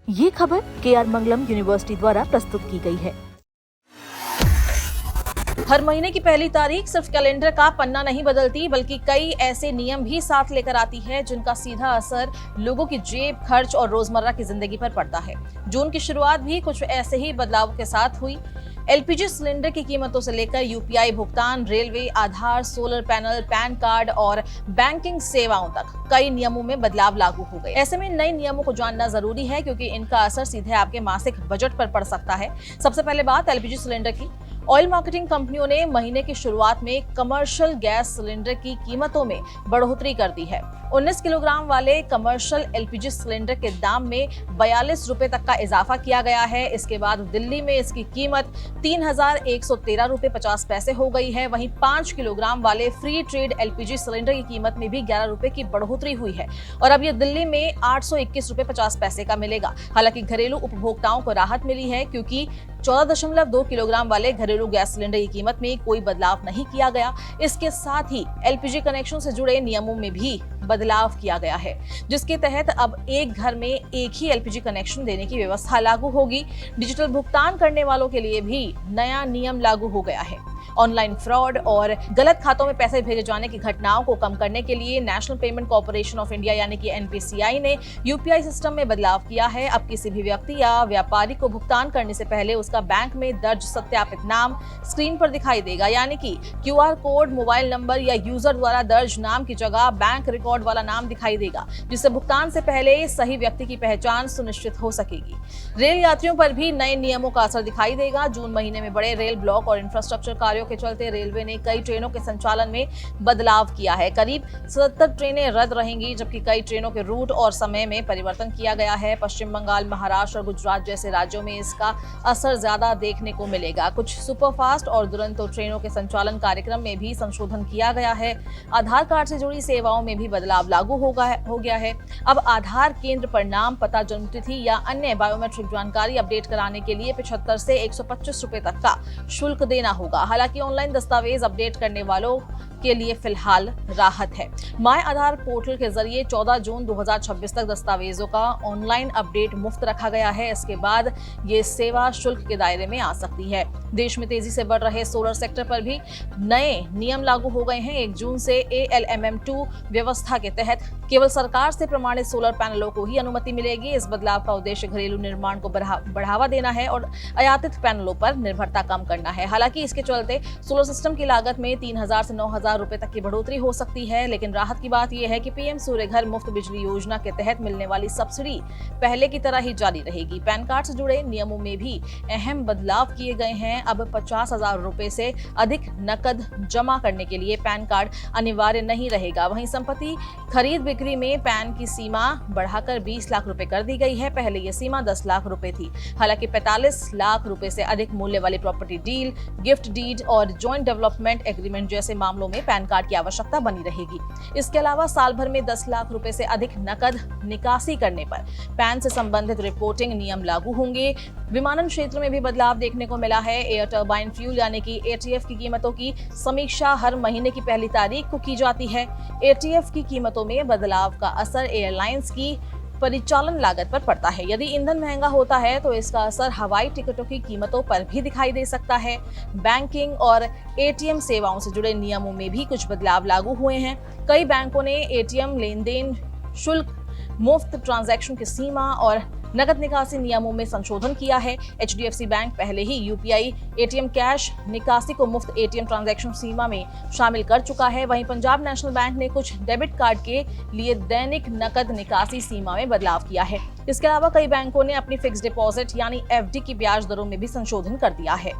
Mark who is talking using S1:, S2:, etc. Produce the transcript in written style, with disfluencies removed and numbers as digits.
S1: ये खबर KR मंगलम university द्वारा प्रस्तुत की गई है।
S2: हर महीने की पहली तारीख सिर्फ कैलेंडर का पन्ना नहीं बदलती, बल्कि कई ऐसे नियम भी साथ लेकर आती है जिनका सीधा असर लोगों की जेब, खर्च और रोजमर्रा की जिंदगी पर पड़ता है। जून की शुरुआत भी कुछ ऐसे ही बदलावों के साथ हुई। LPG सिलेंडर की कीमतों से लेकर UPI भुगतान, रेलवे, आधार, सोलर पैनल, पैन कार्ड और बैंकिंग सेवाओं तक कई नियमों में बदलाव लागू हो गए। ऐसे में नए नियमों को जानना जरूरी है, क्योंकि इनका असर सीधे आपके मासिक बजट पर पड़ सकता है। सबसे पहले बात LPG सिलेंडर की। ऑयल मार्केटिंग कंपनियों ने महीने की शुरुआत में कमर्शियल गैस सिलेंडर की कीमतों में बढ़ोतरी कर दी है। 19 किलोग्राम वाले कमर्शियल LPG सिलेंडर के दाम में 42 रुपए तक का इजाफा किया गया है। इसके बाद दिल्ली में इसकी कीमत 3,113 रुपए 50 पैसे हो गई है। वहीं 5 किलोग्राम वाले फ्री ट्रेड LPG सिलेंडर की कीमत में भी 11 रुपए की बढ़ोतरी हुई है और अब ये दिल्ली में 821 रुपए 50 पैसे का मिलेगा। हालांकि घरेलू उपभोक्ताओं को राहत मिली है, क्योंकि 14.2 किलोग्राम वाले घरेलू गैस सिलेंडर की कीमत में कोई बदलाव नहीं किया गया। इसके साथ ही LPG कनेक्शन से जुड़े नियमों में भी बदलाव किया गया है, जिसके तहत अब एक घर में एक ही LPG कनेक्शन देने की व्यवस्था लागू होगी। डिजिटल भुगतान करने वालों के लिए भी नया नियम लागू हो गया है। ऑनलाइन फ्रॉड और गलत खातों में पैसे भेजे जाने की घटनाओं को कम करने के लिए national payment corporation of India यानी कि NPCI ने UPI सिस्टम में बदलाव किया है। अब किसी भी व्यक्ति या व्यापारी को भुगतान करने से पहले उसका बैंक में दर्ज सत्यापित नाम स्क्रीन पर दिखाई देगा, यानी कि QR कोड, मोबाइल नंबर या यूजर द्वारा दर्ज नाम की जगह बैंक रिकॉर्ड वाला नाम दिखाई देगा, जिससे भुगतान से पहले सही व्यक्ति की पहचान सुनिश्चित हो सकेगी। रेल यात्रियों पर भी नए नियमों का असर दिखाई देगा। जून महीने में बड़े रेल ब्लॉक और इंफ्रास्ट्रक्चर कार्यों के चलते रेलवे ने कई ट्रेनों के संचालन में बदलाव किया है। करीब 77 ट्रेनें रद्द रहेंगी, जबकि कई ट्रेनों के रूट और समय में परिवर्तन किया गया है। पश्चिम बंगाल, महाराष्ट्र और गुजरात जैसे राज्यों में इसका असर ज्यादा देखने को मिलेगा। कुछ सुपरफास्ट और दुरंतो ट्रेनों के संचालन कार्यक्रम में भी संशोधन किया गया है। आधार कार्ड से जुड़ी सेवाओं में भी बदलाव लागू हो गया है। अब आधार केंद्र पर नाम, पता, जन्मतिथि या अन्य बायोमेट्रिक जानकारी अपडेट कराने के लिए 75 से 125 रुपए तक का शुल्क देना होगा। हालांकि ऑनलाइन दस्तावेज अपडेट करने वालों के लिए फिलहाल राहत है। माय आधार पोर्टल के जरिए 14 जून 2026 तक दस्तावेजों का ऑनलाइन अपडेट मुफ्त रखा गया है। इसके बाद ये सेवा शुल्क के दायरे में आ सकती है। देश में तेजी से बढ़ रहे सोलर सेक्टर पर भी नए नियम लागू हो गए हैं। 1 जून से ALMM2 व्यवस्था के तहत केवल सरकार से प्रमाणित सोलर पैनलों को ही अनुमति मिलेगी। इस बदलाव का उद्देश्य घरेलू निर्माण को बढ़ावा देना है और आयातित पैनलों पर निर्भरता कम करना है। हालांकि इसके चलते सोलर सिस्टम की लागत में 3,000 से 9,000 रुपए तक की बढ़ोतरी हो सकती है। लेकिन राहत की बात यह है कि PM सूर्य घर मुफ्त बिजली योजना के तहत मिलने वाली सब्सिडी पहले की तरह ही जारी रहेगी। पैन कार्ड से जुड़े नियमों में भी अहम बदलाव किए गए हैं। अब 50,000 रुपए से अधिक नकद जमा करने के लिए पैन कार्ड अनिवार्य नहीं रहेगा। वहीं संपत्ति खरीद बिक्री में पैन की सीमा बढ़ाकर 20 लाख रुपए कर दी गई है। पहले यह सीमा 10 लाख रुपए थी। हालांकि 45 लाख रुपए से अधिक मूल्य वाली प्रॉपर्टी डील, गिफ्ट डीड और जॉइंट डेवलपमेंट एग्रीमेंट जैसे मामलों में पैन कार्ड की आवश्यकता बनी रहेगी। इसके अलावा साल भर में 10 लाख रुपए से अधिक नकद निकासी करने पर पैन से संबंधित रिपोर्टिंग नियम लागू होंगे। विमानन क्षेत्र में भी बदलाव देखने को मिला है। एयर टर्बाइन फ्यूल यानी कि ATF की कीमतों की समीक्षा हर महीने की पहली तारीख को की जाती है। ATF की कीमतों में बदलाव का असर एयरलाइंस की परिचालन लागत पर पड़ता है। यदि ईंधन महंगा होता है तो इसका असर हवाई टिकटों की कीमतों पर भी दिखाई दे सकता है। बैंकिंग और ATM सेवाओं से जुड़े नियमों में भी कुछ बदलाव लागू हुए हैं। कई बैंकों ने ATM लेन देन शुल्क, मुफ्त ट्रांजैक्शन की सीमा और नकद निकासी नियमों में संशोधन किया है। HDFC बैंक पहले ही UPI ATM कैश निकासी को मुफ्त ATM ट्रांजैक्शन सीमा में शामिल कर चुका है। वहीं पंजाब नेशनल बैंक ने कुछ डेबिट कार्ड के लिए दैनिक नकद निकासी सीमा में बदलाव किया है। इसके अलावा कई बैंकों ने अपनी फिक्स डिपॉजिट यानी FD की ब्याज दरों में भी संशोधन कर दिया है।